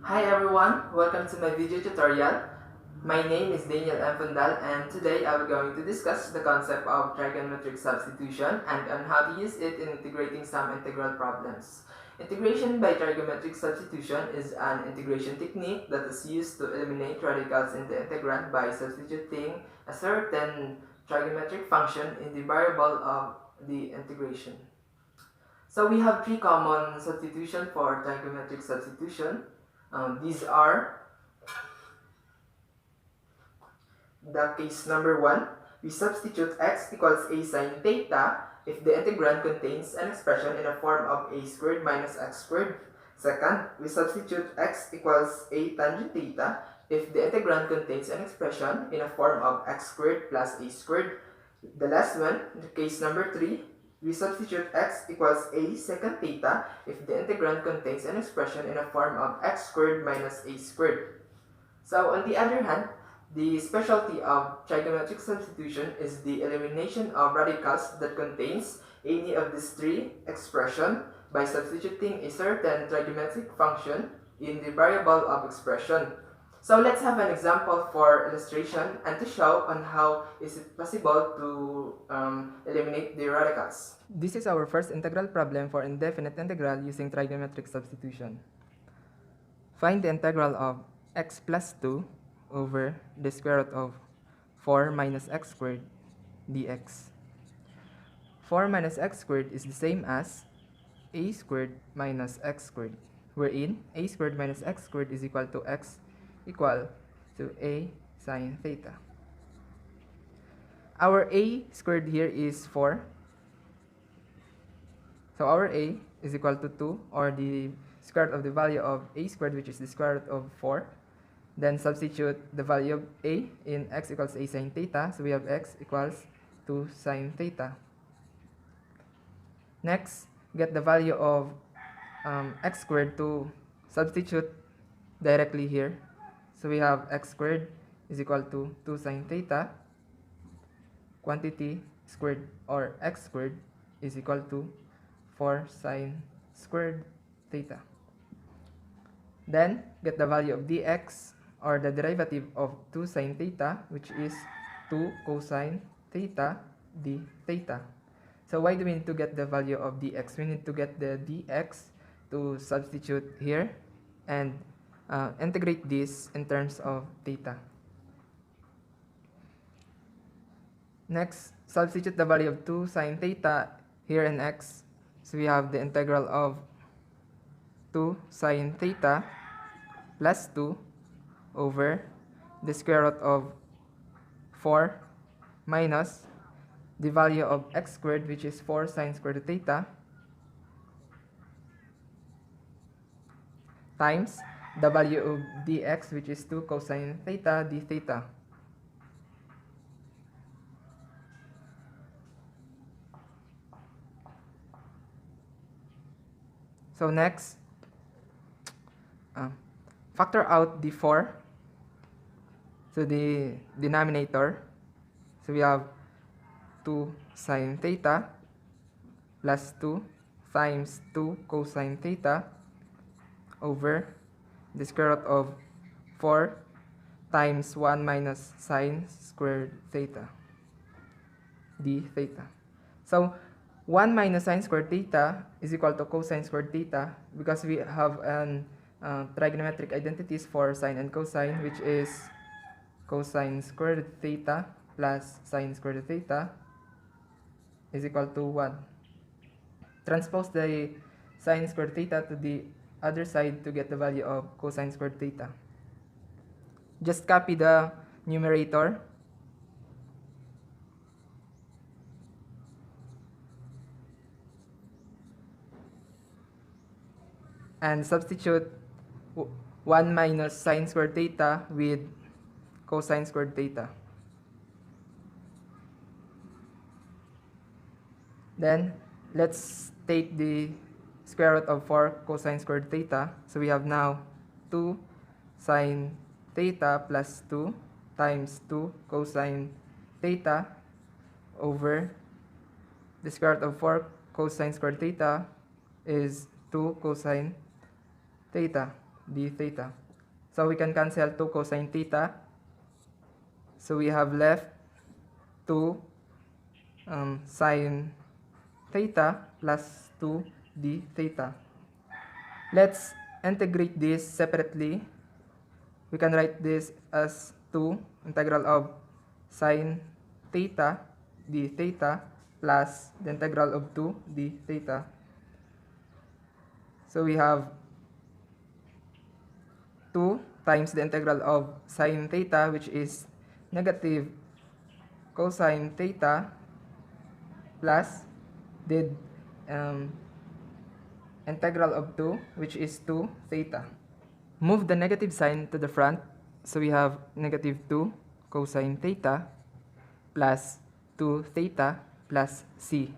Hi everyone, welcome to my video tutorial. My name is Daniel M. Fundal and today I will going to discuss the concept of trigonometric substitution and on how to use it in integrating some integral problems. Integration by trigonometric substitution is an integration technique that is used to eliminate radicals in the integrand by substituting a certain trigonometric function in the variable of the integration. So we have three common substitution for trigonometric substitution. These are the case number 1. We substitute x equals a sine theta if the integrand contains an expression in the form of a squared minus x squared. Second, we substitute x equals a tangent theta if the integrand contains an expression in a form of x squared plus a squared. The last one, the case number 3, we substitute x equals a secant theta if the integrand contains an expression in a form of x squared minus a squared. So on the other hand, the specialty of trigonometric substitution is the elimination of radicals that contains any of these three expressions by substituting a certain trigonometric function in the variable of expression. So let's have an example for illustration and to show on how is it possible to eliminate the radicals. This is our first integral problem for indefinite integral using trigonometric substitution. Find the integral of x plus 2 over the square root of 4 minus x squared dx. 4 minus x squared is the same as a squared minus x squared, wherein a squared minus x squared is equal to x equal to a sine theta. Our a squared here is 4. So our a is equal to 2, or the square root of the value of a squared, which is the square root of 4. Then substitute the value of a in x equals a sine theta. So we have x equals 2 sine theta. Next, get the value of x squared to substitute directly here. So we have x squared is equal to 2 sine theta. Quantity squared, or x squared, is equal to 4 sine squared theta. Then get the value of dx, or the derivative of 2 sine theta, which is 2 cosine theta d theta. So why do we need to get the value of dx? We need to get the dx to substitute here and integrate this in terms of theta. Next, substitute the value of 2 sine theta here in x. So we have the integral of 2 sine theta plus 2 over the square root of 4 minus the value of x squared, which is 4 sine squared theta, times the value of dx, which is 2 cosine theta d theta. So next, factor out the 4 to the denominator. So we have 2 sine theta plus 2 times 2 cosine theta over the square root of 4 times 1 minus sine squared theta d theta. So 1 minus sine squared theta is equal to cosine squared theta, because we have an trigonometric identities for sine and cosine, which is cosine squared theta plus sine squared theta is equal to 1. Transpose the sine squared theta to the other side to get the value of cosine squared theta. Just copy the numerator and substitute 1 minus sine squared theta with cosine squared theta. Then let's take the square root of 4 cosine squared theta. So we have now 2 sine theta plus 2 times 2 cosine theta over the square root of 4 cosine squared theta is 2 cosine theta. d theta. So we can cancel 2 cosine theta. So we have left 2 sine theta plus 2 d theta. Let's integrate this separately. We can write this as 2 integral of sine theta d theta plus the integral of 2 d theta. So we have 2 times the integral of sine theta, which is negative cosine theta, plus the integral of 2, which is 2 theta. Move the negative sign to the front, so we have negative 2 cosine theta plus 2 theta plus c.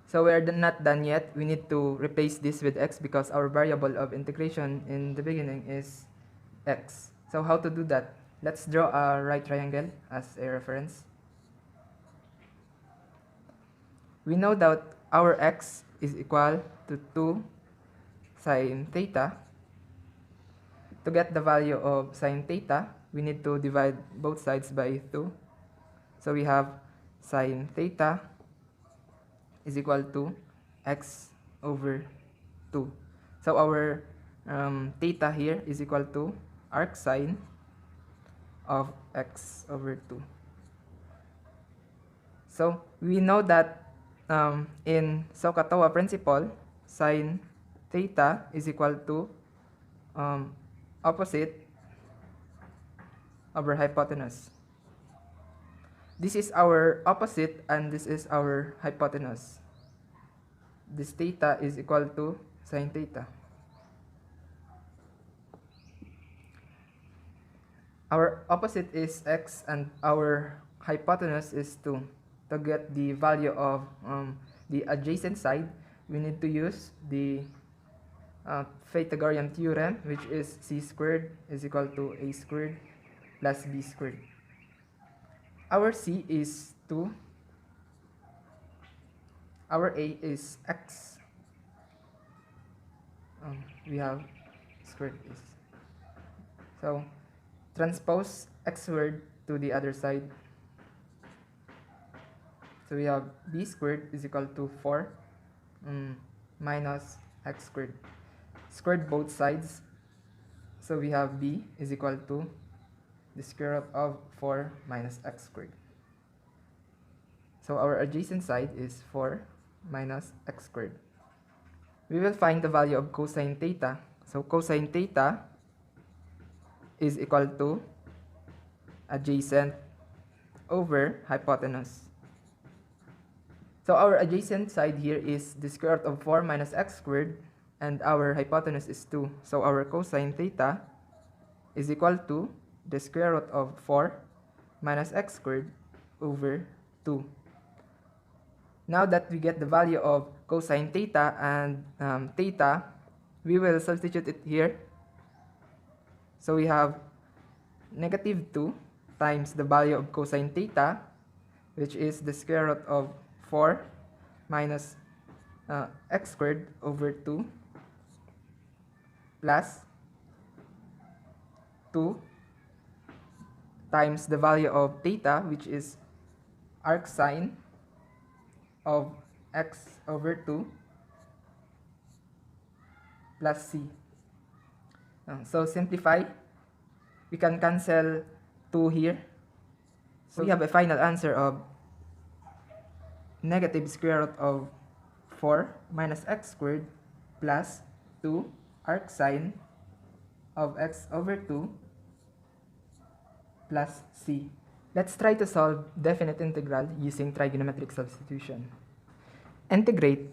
So we are not done yet. We need to replace this with x because our variable of integration in the beginning is x. So how to do that? Let's draw a right triangle as a reference. We know that our x is equal to 2 sine theta. To get the value of sine theta, we need to divide both sides by 2. So we have sine theta is equal to x over 2. So our theta here is equal to arc sine of x over 2. So we know that in SOHCAHTOA principle, sine theta is equal to opposite over hypotenuse. This is our opposite and this is our hypotenuse. This theta is equal to sine theta. Our opposite is x and our hypotenuse is 2. To get the value of the adjacent side, we need to use the Pythagorean theorem, which is c squared is equal to a squared plus b squared. Our c is 2. Our a is x. We have squared is. So transpose x squared to the other side. So we have b squared is equal to 4 minus x squared. Squared both sides. So we have b is equal to the square root of 4 minus x squared. So our adjacent side is 4 minus x squared. We will find the value of cosine theta. So cosine theta is equal to adjacent over hypotenuse. So our adjacent side here is the square root of 4 minus x squared and our hypotenuse is 2. So our cosine theta is equal to the square root of 4 minus x squared over 2. Now that we get the value of cosine theta and theta, we will substitute it here. So we have negative 2 times the value of cosine theta, which is the square root of 4 minus x squared over 2 plus 2 times the value of theta, which is arc sine of x over 2 plus c. So simplify, we can cancel 2 here. So we have a final answer of negative square root of 4 minus x squared plus 2 arc sine of x over 2 plus c. Let's try to solve definite integral using trigonometric substitution. Integrate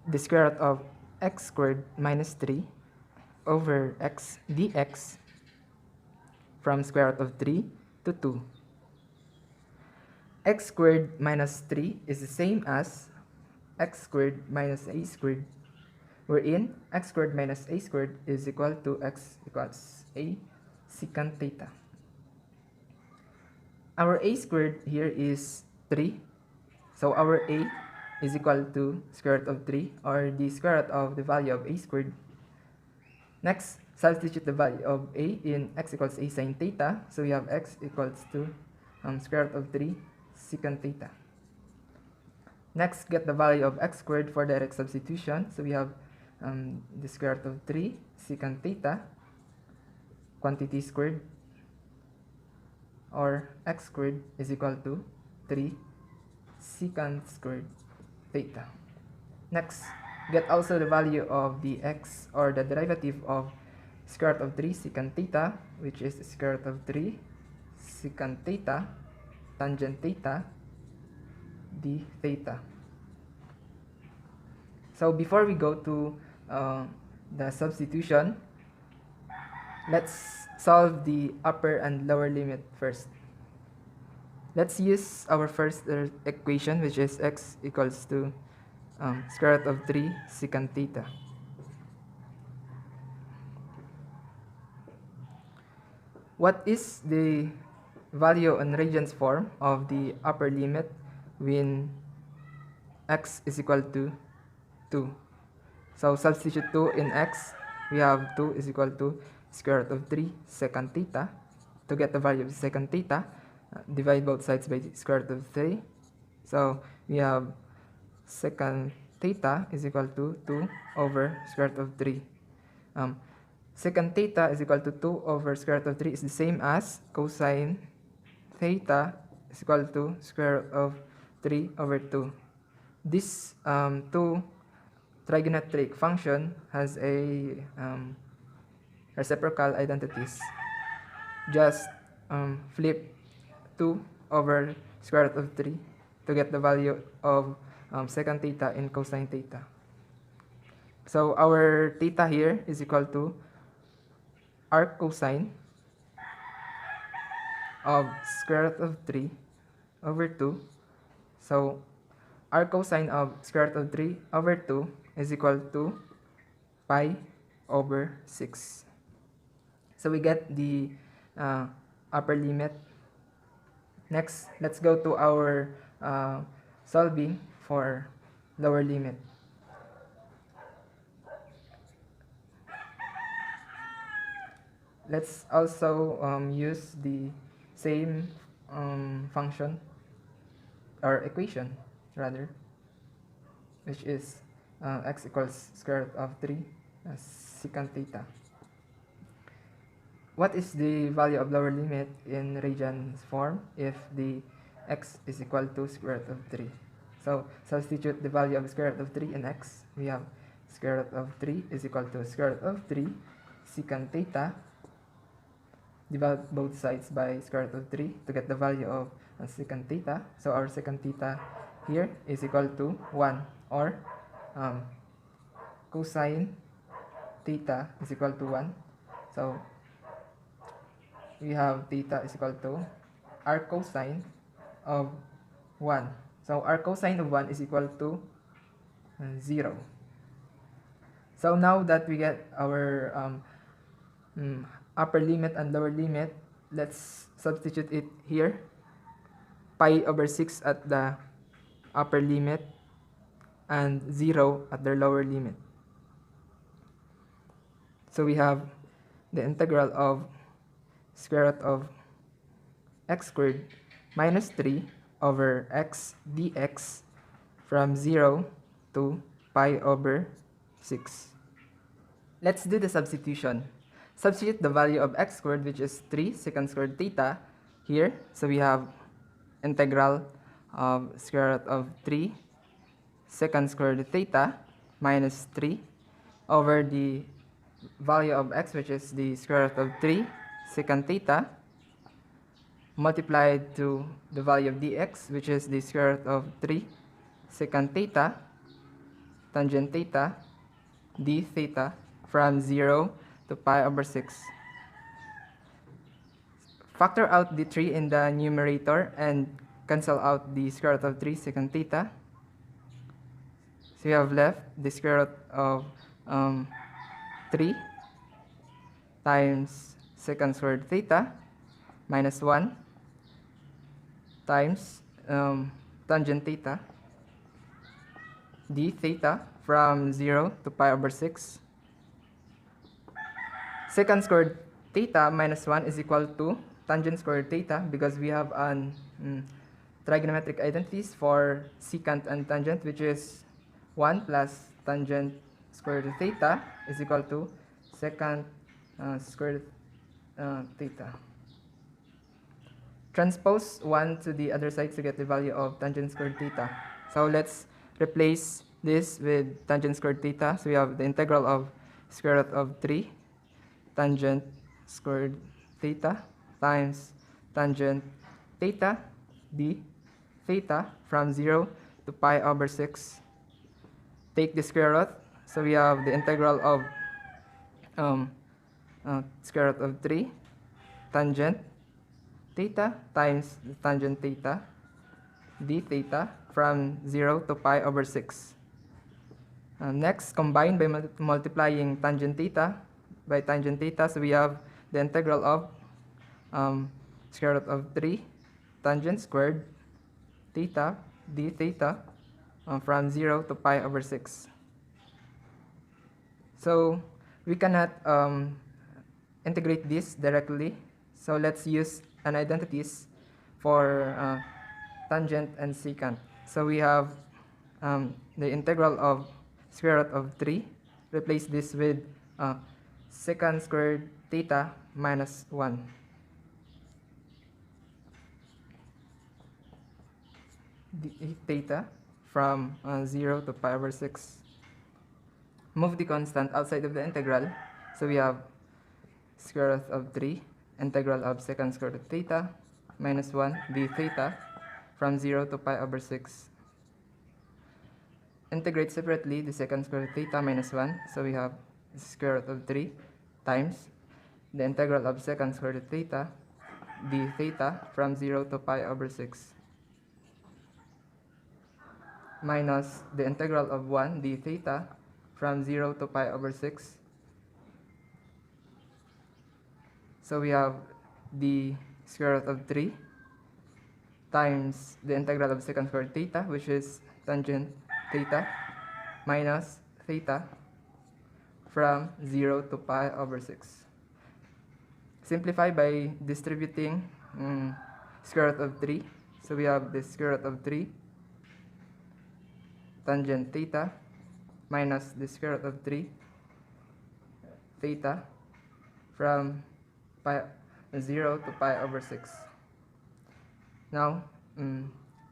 the square root of x squared minus 3 over x dx from square root of 3 to 2. X squared minus 3 is the same as x squared minus a squared, wherein x squared minus a squared is equal to x equals a secant theta. Our a squared here is 3, so our a is equal to square root of 3, or the square root of the value of a squared, Next, substitute the value of a in x equals a sine theta. So we have x equals to square root of 3 secant theta. Next, get the value of x squared for direct substitution. So we have the square root of 3 secant theta, quantity squared, or x squared is equal to 3 secant squared theta. Next, get also the value of the x, or the derivative of square root of 3 secant theta, which is square root of 3 secant theta tangent theta d theta. So before we go to the substitution, let's solve the upper and lower limit first. Let's use our first equation, which is x equals to square root of 3 secant theta. What is the value in radians form of the upper limit when x is equal to 2? So substitute 2 in x. We have 2 is equal to square root of 3 secant theta. To get the value of secant theta, divide both sides by square root of 3. So we have secant theta is equal to 2 over square root of 3. Secant theta is equal to 2 over square root of 3 is the same as cosine theta is equal to square root of 3 over 2. This two trigonometric function has a reciprocal identities. Just flip 2 over square root of 3 to get the value of secant theta in cosine theta. So our theta here is equal to arc cosine of square root of 3 over 2. So arc cosine of square root of 3 over 2 is equal to pi over 6. So we get the upper limit. Next, let's go to our solving for lower limit. Let's also use the same function or equation rather, which is x equals square root of 3 secant theta. What is the value of lower limit in radians form if the x is equal to square root of 3? So substitute the value of square root of 3 in x. We have square root of 3 is equal to square root of 3 secant theta. Divide both sides by square root of 3 to get the value of secant theta. So our secant theta here is equal to 1, or cosine theta is equal to 1. So we have theta is equal to arc cosine of 1. So arc cosine of 1 is equal to 0. So now that we get our upper limit and lower limit, let's substitute it here. Pi over 6 at the upper limit and 0 at the lower limit. So we have the integral of square root of x squared minus 3 over x dx from 0 to pi over 6. Let's do the substitution. Substitute the value of x squared, which is 3 secant squared theta, here. So we have integral of square root of 3 secant squared theta minus 3 over the value of x, which is the square root of 3 secant theta, multiplied to the value of dx, which is the square root of 3 secant theta tangent theta d theta from 0 to pi over 6. Factor out the 3 in the numerator and cancel out the square root of 3 secant theta. So you have left the square root of 3 times secant squared theta minus 1 times tangent theta d theta from 0 to pi over 6 secant squared theta minus 1 is equal to tangent squared theta, because we have an trigonometric identities for secant and tangent, which is 1 plus tangent squared theta is equal to secant squared theta. Transpose 1 to the other side to get the value of tangent squared theta. So let's replace this with tangent squared theta. So we have the integral of square root of 3 tangent squared theta times tangent theta d theta from 0 to pi over 6. Take the square root. So we have the integral of square root of 3 tangent theta times the tangent theta d theta from 0 to pi over 6. Next, combine by multiplying tangent theta by tangent theta. So we have the integral of square root of 3 tangent squared theta d theta from 0 to pi over 6. So we cannot integrate this directly. So let's use an identities for tangent and secant. So we have the integral of square root of 3. Replace this with secant squared theta minus 1. D theta from 0 to pi over 6. Move the constant outside of the integral. So we have square root of 3 integral of secant square root theta minus 1 d theta from 0 to pi over 6. Integrate separately the secant square root theta minus 1. So we have square root of 3 times the integral of secant square root theta d theta from 0 to pi over 6 minus the integral of 1 d theta from 0 to pi over 6. So we have the square root of 3 times the integral of secant squared theta, which is tangent theta, minus theta from 0 to pi over 6. Simplify by distributing square root of 3. So we have the square root of 3 tangent theta minus the square root of 3 theta from 0 to pi over 6. Now,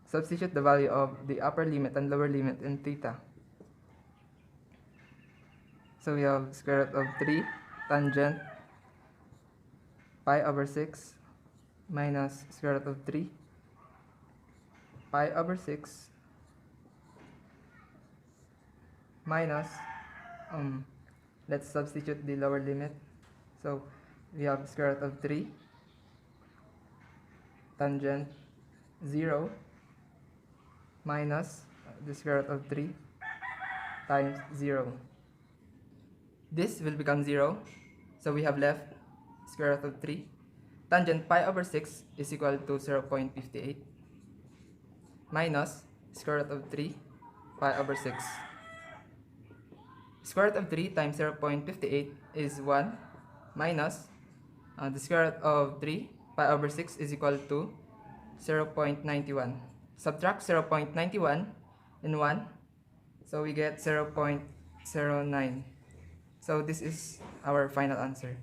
substitute the value of the upper limit and lower limit in theta. So we have square root of 3 tangent pi over 6 minus square root of 3 pi over 6 minus, let's substitute the lower limit. So we have square root of 3 tangent 0 minus the square root of 3 times 0. This will become 0. So we have left square root of 3. Tangent pi over 6 is equal to 0.58 minus square root of 3 pi over 6. Square root of 3 times 0.58 is 1 minus the square root of 3 pi over 6 is equal to 0.91. Subtract 0.91 and 1, so we get 0.09. So this is our final answer.